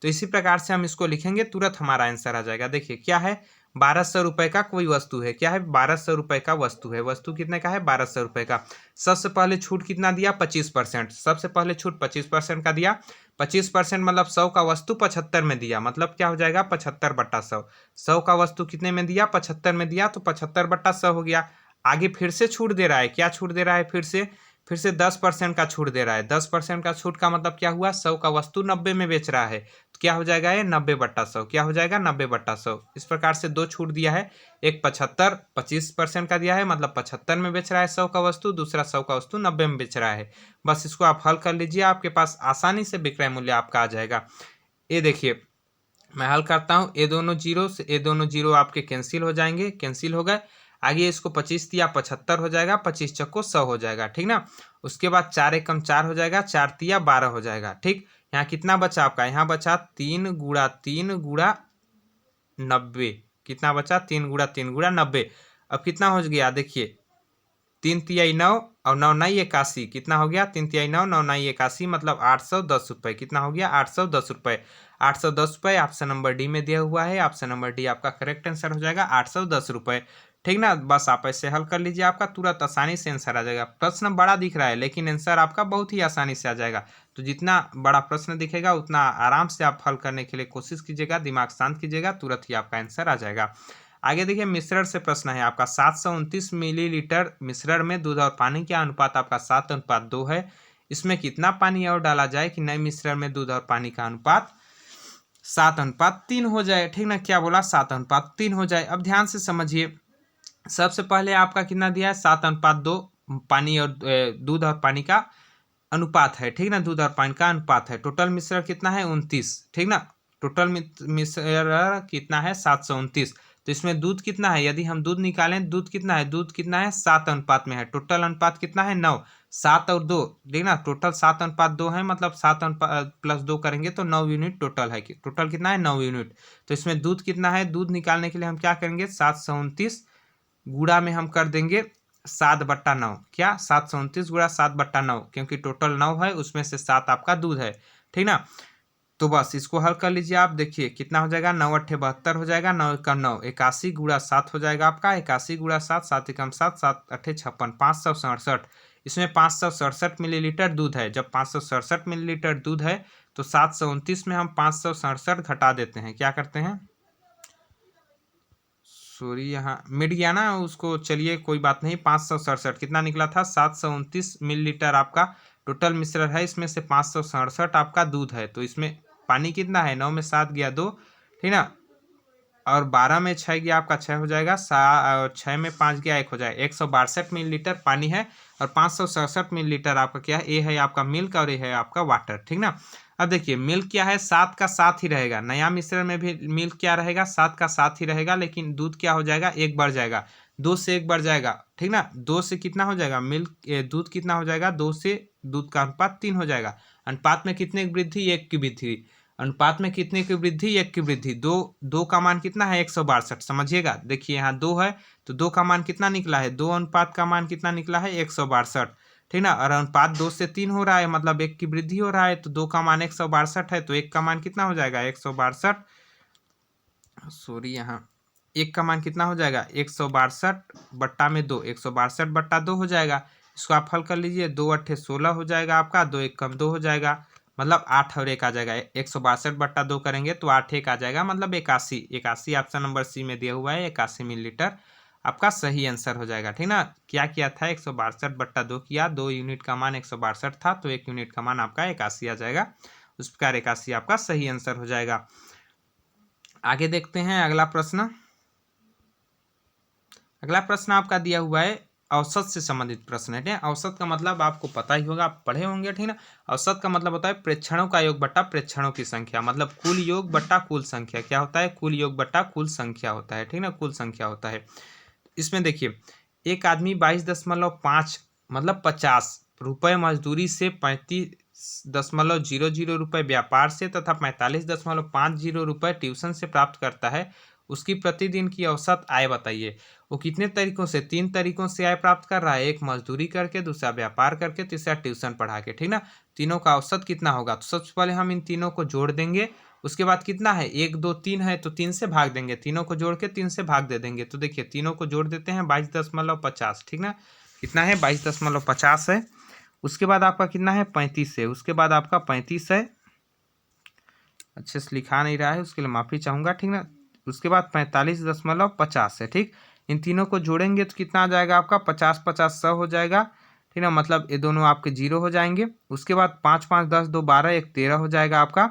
तो इसी प्रकार से हम इसको लिखेंगे, तुरंत हमारा आंसर आ जाएगा। देखिए क्या है, 1,200 रुपये का कोई वस्तु है, क्या है, 1,200 रुपये का वस्तु है। वस्तु कितने का है, 1,200 रुपये का। सबसे पहले छूट कितना दिया, 25%। सबसे पहले छूट 25% का दिया। 25% मतलब 100 का वस्तु 75 में दिया, मतलब क्या हो जाएगा, 75/100। 100 का वस्तु कितने में दिया, 75 में दिया, तो 75/100 हो गया। आगे फिर से छूट दे रहा है, क्या छूट दे रहा है, फिर से 10% का छूट दे रहा है। 10% का छूट का मतलब क्या हुआ, 100 का वस्तु 90 में बेच रहा है, तो क्या हो जाएगा, ये 90/100, क्या हो जाएगा, 90/100। इस प्रकार से दो छूट दिया है, एक 25% का दिया है, मतलब 75 में बेच रहा है 100 का वस्तु, दूसरा 100 का वस्तु 90 में बेच रहा है। बस इसको आप हल कर लीजिए, आपके पास आसानी से विक्रय मूल्य आपका आ जाएगा। ये देखिए मैं हल करता हूँ, ये दोनों जीरो से ये दोनों जीरो आपके कैंसिल हो जाएंगे, कैंसिल हो गए। आगे इसको 25 दिया, 75 हो जाएगा, 25 चक्को 100 हो जाएगा, ठीक ना। उसके बाद 4 एकम 4 हो जाएगा, 4 तिया 12 हो जाएगा। ठीक, यहाँ कितना बचा आपका, यहाँ बचा 3 गुणा 3 गुणा 90। कितना बचा, 3 गुणा 3 गुणा 90। अब कितना हो गया देखिए, 3 तिहाई 9 और 9 9 81। कितना हो गया, 3 तिहाई 9 9 9 81, मतलब 810 रुपये। कितना हो गया, 810 रुपये। 810 रुपये ऑप्शन नंबर डी में दिया हुआ है। ऑप्शन नंबर डी आपका करेक्ट आंसर हो जाएगा, 810 रुपये। ठीक ना, बस आप ऐसे हल कर लीजिए, आपका तुरंत आसानी से आंसर आ जाएगा। प्रश्न बड़ा दिख रहा है लेकिन आंसर आपका बहुत ही आसानी से आ जाएगा। तो जितना बड़ा प्रश्न दिखेगा उतना आराम से आप हल करने के लिए कोशिश कीजिएगा, दिमाग शांत कीजिएगा, तुरंत ही आपका आंसर आ जाएगा। आगे देखिए, मिश्रण से प्रश्न है आपका। 729 मिलीलीटर मिश्रण में दूध और पानी का अनुपात आपका 7:2 है। इसमें कितना पानी और डाला जाए कि नए मिश्रण में दूध और पानी का अनुपात 7:3 हो जाए। ठीक ना, क्या बोला, 7:3 हो जाए। अब ध्यान से समझिए, सबसे पहले आपका कितना दिया है, 7:2 पानी और दूध और पानी का अनुपात है। ठीक ना, दूध और पानी का अनुपात है। टोटल मिश्रण कितना है, 29। ठीक ना, टोटल मिश्रण कितना है, 729। तो इसमें दूध कितना है, यदि हम दूध निकालें, दूध कितना है, दूध कितना है, 7 अनुपात में है। टोटल अनुपात कितना है, 9। 7 और 2, देखना टोटल 7:2 है, मतलब 7 प्लस 2 करेंगे तो 9 यूनिट टोटल है। टोटल कितना है, 9 यूनिट। तो इसमें दूध कितना है, दूध निकालने के लिए हम क्या करेंगे, 729 गुणा में हम कर देंगे 7/9। क्या, 729 गुणा 7/9, क्योंकि टोटल 9 है, उसमें से 7 आपका दूध है। ठीक ना, तो बस इसको हल कर लीजिए आप। देखिए कितना हो जाएगा, 9 8 72 हो जाएगा, 9 1 9, 81 गुणा 7 हो जाएगा आपका। 81 गुणा 7, 7 1 7, 7 8 56, 567। इसमें 567 मिलीलीटर दूध है। जब 567 मिलीलीटर दूध है तो 729 में हम 567 घटा देते हैं। क्या करते हैं, सॉरी यहाँ मिट गया ना उसको, चलिए कोई बात नहीं। 567 कितना निकला था, 729 मिलीलीटर आपका टोटल मिश्रण है। इसमें से 567 आपका दूध है। तो इसमें पानी कितना है, 9 में 7 गया 2, ठीक ना, और 12 में 6 गया आपका 6 हो जाएगा, 6 में 5 गया 1 हो जाएगा। 162 मिलीलीटर पानी है और 567 मिलीलीटर आपका क्या है, ये है आपका मिल्क और ये है आपका वाटर। ठीक ना, अब देखिए मिल्क क्या है, 7 का 7 ही रहेगा। नया मिश्रण में भी मिल्क क्या रहेगा, 7 का 7 ही रहेगा, लेकिन दूध क्या हो जाएगा, 1 बढ़ जाएगा। 2 से 1 बढ़ जाएगा। ठीक ना, 2 से कितना हो जाएगा, दूध कितना हो जाएगा, 2 से दूध का अनुपात 3 हो जाएगा। अनुपात में कितने की वृद्धि, 1 की वृद्धि। अनुपात में कितने की वृद्धि, 1 की वृद्धि। दो का मान कितना है, 162। समझिएगा, देखिए यहाँ 2 है तो 2 का मान कितना निकला है, 2 अनुपात का मान कितना निकला है, 162। ठीक ना, और अनुपात 2 से 3 हो रहा है, मतलब 1 की वृद्धि हो रहा है। तो 2 का मान 162 है, तो 1 का मान कितना हो जाएगा, 162। सॉरी, यहाँ 1 का मान कितना हो जाएगा, 162/2, 162/2 हो जाएगा। इसको आप हल कर लीजिए, 2 8 16 हो जाएगा आपका, 2 1 कम 2 हो जाएगा, मतलब 8 और 1 आ जाएगा। 162/2 करेंगे तो 8 1 आ जाएगा, मतलब 81। 81 ऑप्शन नंबर सी में दिया हुआ है, 81 मिलीलीटर आपका सही आंसर हो जाएगा। ठीक ना, क्या किया था, 162/2 किया, 2 यूनिट का मान 162 था, तो 1 यूनिट का मान आपका 81 आ जाएगा। उस प्रकार 81 आपका सही आंसर हो जाएगा। आगे देखते हैं अगला प्रश्न। अगला प्रश्न आपका दिया हुआ है औसत से संबंधित प्रश्न है। औसत का मतलब आपको पता ही होगा, आप पढ़े होंगे। ठीक ना, औसत का मतलब होता है प्रेक्षणों का योग बट्टा प्रेक्षणों की संख्या, मतलब कुल योग बट्टा कुल संख्या। क्या होता है, कुल योग बट्टा कुल संख्या होता है। ठीक ना, कुल संख्या होता है। इसमें देखिए, एक आदमी 22.5 मतलब 50 रुपये मजदूरी से 35.00 रुपये व्यापार से तथा 45.50 रुपये ट्यूशन से प्राप्त करता है। उसकी प्रतिदिन की औसत आय बताइए। वो कितने तरीकों से, 3 तरीकों से आय प्राप्त कर रहा है। एक मजदूरी करके, दूसरा व्यापार करके, तीसरा ट्यूशन पढ़ा के। ठीक ना, तीनों का औसत कितना होगा, तो सबसे पहले हम इन तीनों को जोड़ देंगे। उसके बाद कितना है, 1 2 3 है तो 3 से भाग देंगे, तीनों को जोड़ के 3 से भाग दे देंगे। तो देखिए तीनों को जोड़ देते हैं, 22.50। ठीक ना, कितना है, 22.50 है। उसके बाद आपका कितना है, 35 है। उसके बाद आपका 35 है, अच्छे से लिखा नहीं रहा है, उसके लिए माफ़ी चाहूँगा। ठीक ना, उसके बाद 45.50 है। ठीक, इन तीनों को जोड़ेंगे तो कितना आ जाएगा आपका, 50 50 100 हो जाएगा। ठीक ना, मतलब ये दोनों आपके 0 हो जाएंगे। उसके बाद 5 5 10 2 12, 1 13 हो जाएगा आपका,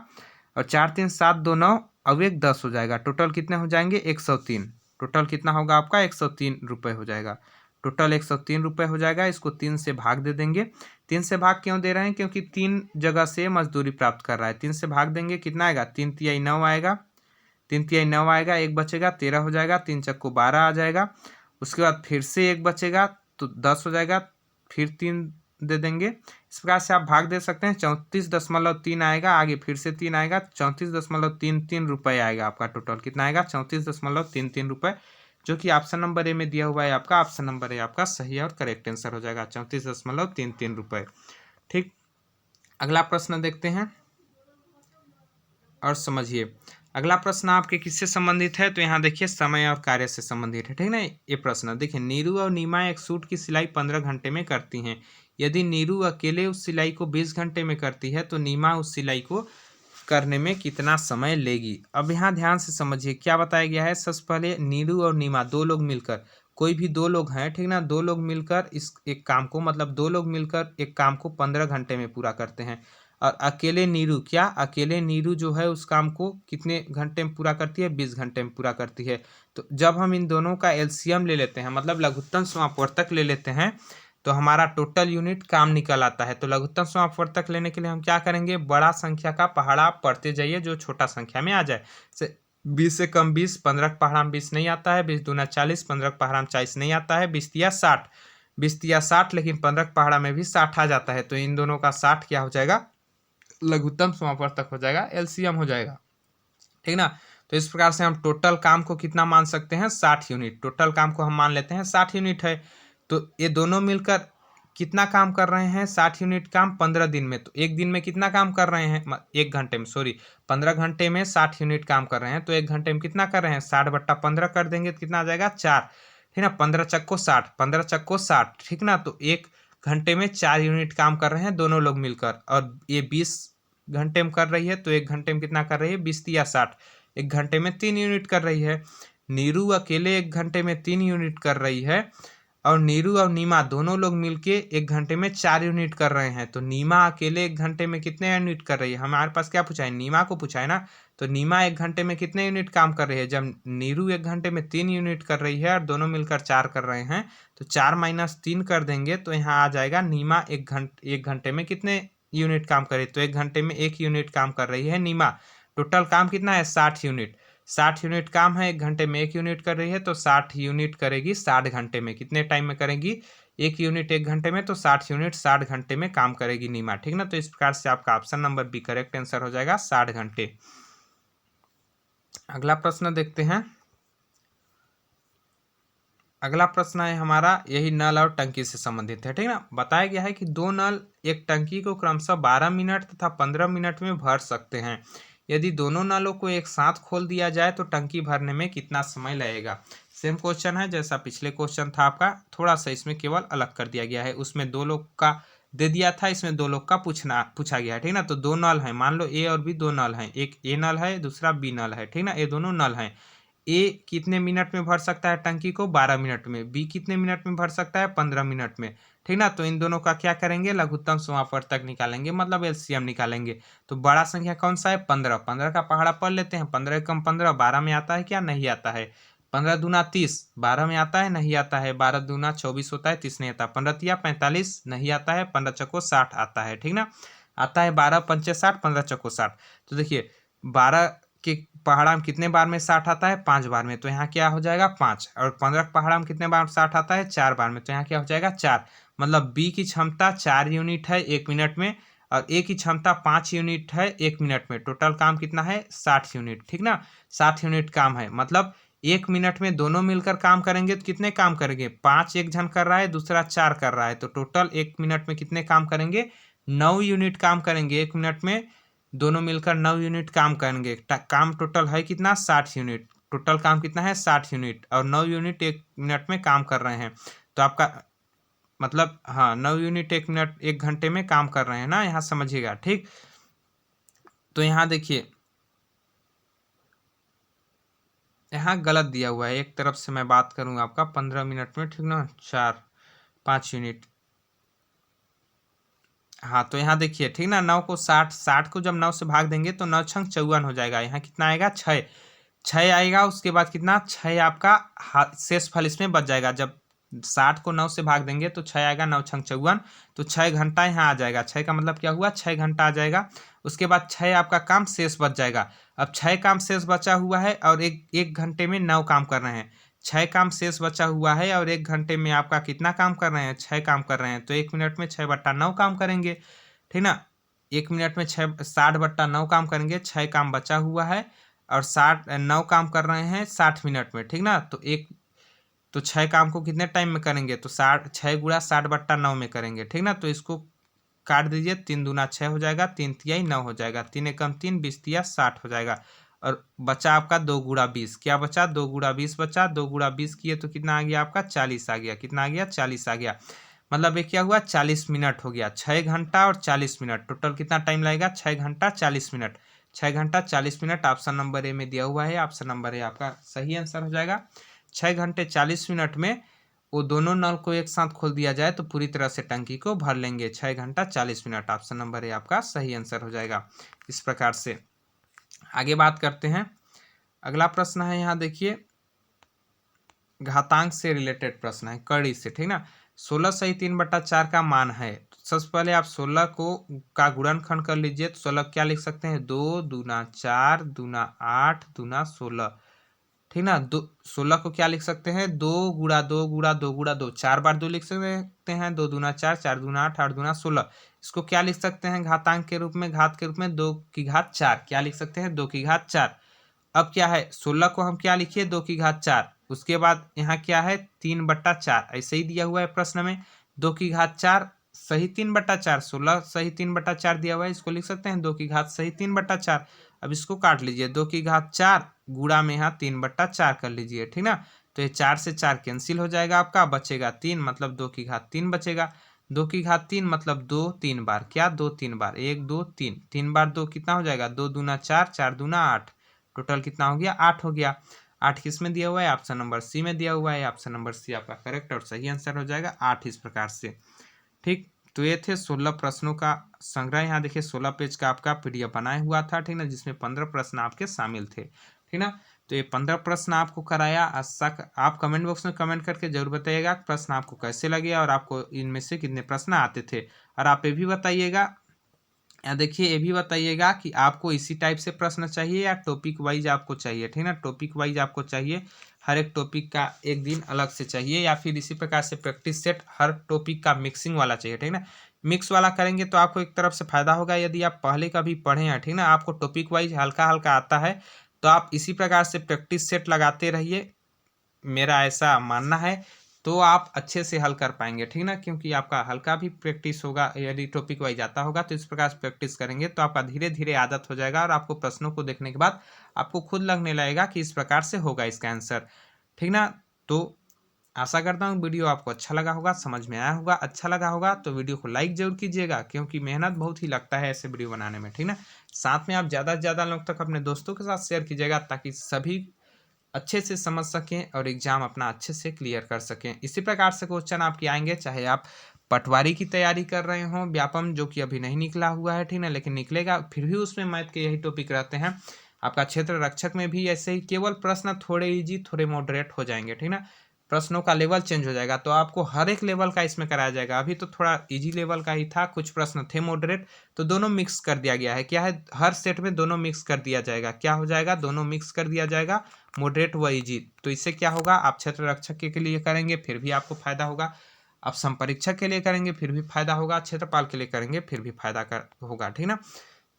और 4 3 7 2 9, अब 1 10 हो जाएगा। टोटल कितने हो जाएंगे, 103। टोटल कितना होगा आपका, 103 रुपये हो जाएगा। टोटल 103 रुपये हो जाएगा। इसको 3 से भाग दे देंगे। 3 से भाग क्यों दे रहे हैं, क्योंकि 3 जगह से मजदूरी प्राप्त कर रहा है। 3 से भाग देंगे, कितना आएगा, 3 तिहाई 9 आएगा, 3 तिहाई 9 आएगा, 1 बचेगा, 13 हो जाएगा, 3 चक्कू 12 आ जाएगा। उसके बाद फिर से 1 बचेगा तो 10 हो जाएगा, फिर 3 दे देंगे। इस प्रकार से आप भाग दे सकते हैं। 34.3 आएगा, आगे फिर से 3 आएगा, 34.33 रुपये आएगा आपका टोटल। कितना आएगा? 34.33 रुपये, जो कि ऑप्शन नंबर ए में दिया हुआ है आपका। ऑप्शन नंबर ए आपका सही और करेक्ट आंसर हो जाएगा, 34.33 रुपये। ठीक, अगला प्रश्न देखते हैं और समझिए। अगला प्रश्न आपके किससे संबंधित है? तो यहाँ देखिए समय और कार्य से संबंधित है। ठीक ना, ये प्रश्न देखिए, नीरू और नीमा एक सूट की सिलाई 15 घंटे में करती हैं। यदि नीरू अकेले उस सिलाई को 20 घंटे में करती है तो नीमा उस सिलाई को करने में कितना समय लेगी? अब यहाँ ध्यान से समझिए क्या बताया गया है। सबसे पहले नीरू और नीमा दो लोग मिलकर, कोई भी दो लोग हैं, ठीक ना, दो लोग मिलकर इस एक काम को, मतलब दो लोग मिलकर एक काम को 15 घंटे में पूरा करते हैं। और अकेले नीरू, क्या अकेले नीरू जो है उस काम को कितने घंटे में पूरा करती है? 20 घंटे में पूरा करती है। तो जब हम इन दोनों का एलसीएम ले लेते हैं, मतलब लघुत्तम समापवर्तक ले लेते हैं, तो हमारा टोटल यूनिट काम निकल आता है। तो लघुत्तम समापवर्तक लेने के लिए हम क्या करेंगे? बड़ा संख्या का पहाड़ा आप पढ़ते जाइए जो छोटा संख्या में आ जाए। 20 से कम 20, 15 का पहाड़ा में 20 नहीं आता है, 20 दूना 40, 15 का पहाड़ा में 40 नहीं आता है, 20 तिया 60, 20 तिया 60, लेकिन 15 का पहाड़ा में भी 60 आ जाता है। तो इन दोनों का 60 क्या हो जाएगा? लघुत्तम समापवर्तक हो जाएगा, एलसीएम हो जाएगा। ठीक ना, तो इस प्रकार से हम टोटल काम को कितना मान सकते हैं? 60 यूनिट। टोटल काम को हम मान लेते हैं 60 यूनिट है। तो ये दोनों मिलकर कितना काम कर रहे हैं? 60 यूनिट काम 15 दिन में। तो एक दिन में कितना काम कर रहे हैं? एक घंटे में, सॉरी, 15 घंटे में 60 यूनिट काम कर रहे हैं। तो एक घंटे में कितना कर रहे हैं? 60/15 कर देंगे तो कितना आ जाएगा? 4। ठीक ना, 15 चक्को 60, 15 चक्को 60। ठीक ना, तो एक घंटे में 4 यूनिट काम कर रहे हैं दोनों लोग मिलकर। और ये 20 घंटे में कर रही है, तो एक घंटे में कितना कर रही है? 20 तिया 60, एक घंटे में 3 यूनिट कर रही है। नीरू अकेले एक घंटे में 3 यूनिट कर रही है, और नीरू और नीमा दोनों लोग मिलके एक घंटे में 4 यूनिट कर रहे हैं। तो नीमा अकेले एक घंटे में कितने यूनिट कर रही है? हमारे पास क्या पूछा है? नीमा को पूछा है ना। तो नीमा एक घंटे में कितने यूनिट काम कर रही है? जब नीरू एक घंटे में 3 यूनिट कर रही है और दोनों मिलकर 4 कर रहे हैं, तो 4 - 3 कर देंगे तो यहाँ आ जाएगा नीमा एक घंटे में कितने यूनिट काम करे? तो एक घंटे में 1 यूनिट काम कर रही है नीमा। टोटल काम कितना है? 60 यूनिट। 60 यूनिट काम है, एक घंटे में 1 यूनिट कर रही है, तो 60 यूनिट करेगी 60 घंटे में। कितने टाइम में करेगी? 1 यूनिट एक घंटे में, तो 60 यूनिट 60 घंटे में काम करेगी नीमा। ठीक ना, तो इस प्रकार से आपका option number B correct answer हो जाएगा, 60 घंटे। अगला प्रश्न देखते हैं। अगला प्रश्न है हमारा, यही नल और टंकी से संबंधित है। ठीक ना, बताया गया है कि दो नल एक टंकी को क्रमशः 12 मिनट तथा 15 मिनट में भर सकते हैं। यदि दोनों नलों को एक साथ खोल दिया जाए तो टंकी भरने में कितना समय लगेगा? सेम क्वेश्चन है जैसा पिछले क्वेश्चन था आपका, थोड़ा सा इसमें केवल अलग कर दिया गया है। उसमें दो लोग का दे दिया था, इसमें दो लोग का पूछा गया है। ठीक ना, तो दो नल है, मान लो ए और बी दो नल हैं, एक ए नल है दूसरा बी नल है। ठीक ना, ये दोनों नल हैं। ए कितने मिनट में भर सकता है टंकी को? 12 मिनट में। बी कितने मिनट में भर सकता है? 15 मिनट में। ठीक ना, तो इन दोनों का क्या करेंगे? लघुत्तम समापवर्तक निकालेंगे, मतलब एलसीएम निकालेंगे। तो बड़ा संख्या कौन सा है? 15। 15 का पहाड़ा पढ़ लेते हैं। 15 कम 15 12 में आता है क्या? नहीं आता है। 15 दूना 30, 12 में आता है? नहीं आता है। 12 दूना 24 होता है, 30 नहीं आता। 15 तिया 45 नहीं आता है। 15 चक्को 60 आता है। ठीक ना, आता है। 12 पंचे 60, 15 चक्को 60। तो देखिए 12 के पहाड़ा में कितने बार में 60 आता है? 5 बार में। तो यहाँ क्या हो जाएगा? 5। और 15 के पहाड़ा में कितने बार 60 आता है? 4 बार में। तो यहाँ क्या हो जाएगा? 4। मतलब बी की क्षमता 4 यूनिट है 1 मिनट में, और ए की क्षमता 5 यूनिट है 1 मिनट में। टोटल काम कितना है? 60 यूनिट। ठीक ना, 60 यूनिट काम है। मतलब 1 मिनट में दोनों मिलकर काम करेंगे तो कितने काम करेंगे? 5 एक जन कर रहा है, दूसरा 4 कर रहा है, तो टोटल 1 मिनट में कितने काम करेंगे? 9 यूनिट काम करेंगे 1 मिनट में। दोनों मिलकर 9 यूनिट काम करेंगे। काम टोटल है कितना? 60 यूनिट। टोटल काम कितना है? 60 यूनिट, और 9 यूनिट 1 मिनट में काम कर रहे हैं। तो आपका मतलब, हाँ, 9 यूनिट 1 मिनट 1 घंटे में काम कर रहे हैं ना, यहाँ समझिएगा। ठीक, तो यहाँ देखिए, यहाँ गलत दिया हुआ है। एक तरफ से मैं बात करूँ आपका 15 मिनट में, ठीक ना, 5 यूनिट। हाँ, तो यहाँ देखिए, ठीक ना, 9 को 60, 60 को जब 9 से भाग देंगे तो 9 छंग 54 हो जाएगा। यहाँ कितना आएगा? 6। 6 आएगा, उसके बाद कितना? 6 आपका शेष फल इसमें बच जाएगा। जब 60 को 9 से भाग देंगे तो 6 आएगा, 9 छंग 54, तो 6 घंटा यहाँ आ जाएगा। 6 का मतलब क्या हुआ? 6 घंटा आ जाएगा। उसके बाद 6 आपका काम शेष बच जाएगा। अब 6 काम शेष बचा हुआ है और एक घंटे में 9 काम कर रहे हैं। 6 काम शेष बचा हुआ है और 1 घंटे में आपका कितना काम कर रहे हैं, 6 काम कर रहे हैं, तो 1 मिनट में 6/9 काम करेंगे, ठीक ना। 1 मिनट में 60/9 काम करेंगे, 6 काम बचा हुआ है और 9 काम कर रहे हैं 60 मिनट में, ठीक ना। तो 6 काम को कितने टाइम में करेंगे, तो 6 गुणा 60/9 में करेंगे, ठीक ना। तो इसको काट दीजिए, 3 दूना 6 हो जाएगा, 3 तियाई 9 हो जाएगा, 3 एकम 3, 20 तिया 60 हो जाएगा और बचा आपका 2 गुणा 20, क्या बचा, 2 गुणा 20 बचा, 2 गुणा 20 किए तो कितना आ गया आपका 40 आ गया, कितना आ गया 40 आ गया। मतलब ये क्या हुआ 40 मिनट हो गया, 6 घंटा और 40 मिनट, टोटल कितना टाइम लगेगा 6 घंटा 40 मिनट, 6 घंटा 40 मिनट ऑप्शन नंबर ए में दिया हुआ है, ऑप्शन नंबर ए आपका सही आंसर हो जाएगा। 6 घंटे 40 मिनट में वो दोनों नल को एक साथ खोल दिया जाए तो पूरी तरह से टंकी को भर लेंगे, 6 घंटा 40 मिनट, ऑप्शन नंबर ए आपका सही आंसर हो जाएगा। इस प्रकार से आगे बात करते हैं। अगला प्रश्न है यहाँ देखिए, घातांक से रिलेटेड प्रश्न है, कड़ी से, ठीक ना। 16 सही 3/4 का मान है, तो सबसे पहले आप 16 का गुणनखंड कर लीजिए, तो 16 क्या लिख सकते हैं, 2 दूना 4 दूना 8 दूना 16, ठीक ना। 16 को क्या लिख सकते हैं, 2 गुणा 2 गुणा 2 गुणा 2, 4 बार 2 लिख सकते हैं, 2 दूना 4 4 दूना 8 8 दूना 16। इसको क्या लिख सकते हैं घातांक के रूप में, घात के रूप में 2 की घात 4, क्या लिख सकते हैं 2 की घात 4। अब क्या है 16 को हम क्या लिखिए 2 की घात 4, उसके बाद यहाँ क्या है 3/4, ऐसे ही दिया हुआ है प्रश्न में, 2 की घात 4 सही 3/4, 16 सही 3/4 दिया हुआ है, इसको लिख सकते हैं 2 की घात सही 3/4। अब इसको काट लीजिए, 2 की घात 4 गुणा में यहाँ 3/4 कर लीजिए, ठीक ना। तो ये 4 से 4 कैंसिल हो जाएगा आपका, बचेगा 3, मतलब 2 की घात 3 बचेगा। 2 की घात 3 मतलब 2 3 बार, क्या 2 3 बार, 1 2 3, 3 बार 2 कितना हो जाएगा, 2 दूना 4 4 दूना 8, टोटल कितना हो गया 8 हो गया। 8 किस में दिया हुआ है, ऑप्शन नंबर सी में दिया हुआ है, ऑप्शन नंबर सी आपका करेक्ट और सही आंसर हो जाएगा 8 इस प्रकार से, ठीक। तो ये थे 16 प्रश्नों का संग्रह, यहाँ देखिए 16 पेज का आपका पीडीएफ बनाया हुआ था, ठीक ना, जिसमें 15 प्रश्न आपके शामिल थे, ठीक ना। तो ये 15 प्रश्न आपको कराया, आप कमेंट बॉक्स में कमेंट करके जरूर बताइएगा प्रश्न आपको कैसे लगे और आपको इनमें से कितने प्रश्न आते थे। और आप ये भी बताइएगा, देखिए ये भी बताइएगा कि आपको इसी टाइप से प्रश्न चाहिए या टॉपिक वाइज आपको चाहिए, ठीक ना। टॉपिक वाइज आपको चाहिए, हर एक टॉपिक का एक दिन अलग से चाहिए, या फिर इसी प्रकार से प्रैक्टिस सेट हर टॉपिक का मिक्सिंग वाला चाहिए, ठीक ना। मिक्स वाला करेंगे तो आपको एक तरफ से फायदा होगा, यदि आप पहले का भी पढ़े हैं, ठीक ना, आपको टॉपिक वाइज हल्का हल्का आता है, तो आप इसी प्रकार से प्रैक्टिस सेट लगाते रहिए, मेरा ऐसा मानना है, तो आप अच्छे से हल कर पाएंगे, ठीक ना। क्योंकि आपका हल्का भी प्रैक्टिस होगा, यदि टॉपिक वाइज आता होगा तो इस प्रकार से प्रैक्टिस करेंगे तो आपका धीरे धीरे आदत हो जाएगा और आपको प्रश्नों को देखने के बाद आपको खुद लगने लगेगा कि इस प्रकार से होगा इसका आंसर, ठीक ना। तो आशा करता हूँ वीडियो आपको अच्छा लगा होगा, समझ में आया होगा, अच्छा लगा होगा तो वीडियो को लाइक जरूर कीजिएगा, क्योंकि मेहनत बहुत ही लगता है ऐसे वीडियो बनाने में, ठीक ना। साथ में आप ज़्यादा से ज़्यादा लोग तक अपने दोस्तों के साथ शेयर कीजिएगा, ताकि सभी अच्छे से समझ सकें और एग्जाम अपना अच्छे से क्लियर कर सकें। इसी प्रकार से क्वेश्चन आपके आएंगे, चाहे आप पटवारी की तैयारी कर रहे हो, व्यापम जो कि अभी नहीं निकला हुआ है, ठीक ना, लेकिन निकलेगा, फिर भी उसमें मैथ के यही टॉपिक रहते हैं। आपका क्षेत्र रक्षक में भी ऐसे ही केवल प्रश्न थोड़े इजी थोड़े मॉडरेट हो जाएंगे, ठीक ना, प्रश्नों का लेवल चेंज हो जाएगा, तो आपको हर एक लेवल का इसमें कराया जाएगा। अभी तो थोड़ा इजी लेवल का ही था, कुछ प्रश्न थे मॉडरेट, तो दोनों मिक्स कर दिया गया है, क्या है हर सेट में दोनों मिक्स कर दिया जाएगा, क्या हो जाएगा दोनों मिक्स कर दिया जाएगा, मॉडरेट व इजी। तो इससे क्या होगा, आप क्षेत्र रक्षक के लिए करेंगे फिर भी आपको फायदा होगा, आप संपरीक्षक के लिए करेंगे फिर भी फायदा होगा, क्षेत्रपाल के लिए करेंगे फिर भी फायदा होगा, ठीक ना।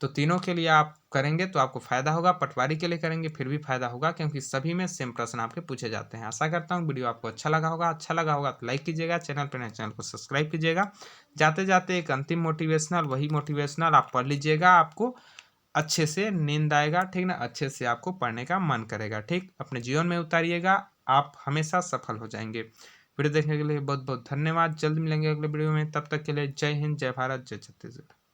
तो तीनों के लिए आप करेंगे तो आपको फायदा होगा, पटवारी के लिए करेंगे फिर भी फायदा होगा, क्योंकि सभी में सेम प्रश्न आपके पूछे जाते हैं। आशा करता हूँ वीडियो आपको अच्छा लगा होगा तो लाइक कीजिएगा, चैनल पर नए चैनल को सब्सक्राइब कीजिएगा। जाते जाते एक अंतिम मोटिवेशनल, वही मोटिवेशनल आप पढ़ लीजिएगा, आपको अच्छे से नींद आएगा, ठीक ना, अच्छे से आपको पढ़ने का मन करेगा, ठीक, अपने जीवन में उतारिएगा, आप हमेशा सफल हो जाएंगे। वीडियो देखने के लिए बहुत बहुत धन्यवाद, जल्द मिलेंगे अगले वीडियो में, तब तक के लिए जय हिंद, जय भारत, जय छत्तीसगढ़।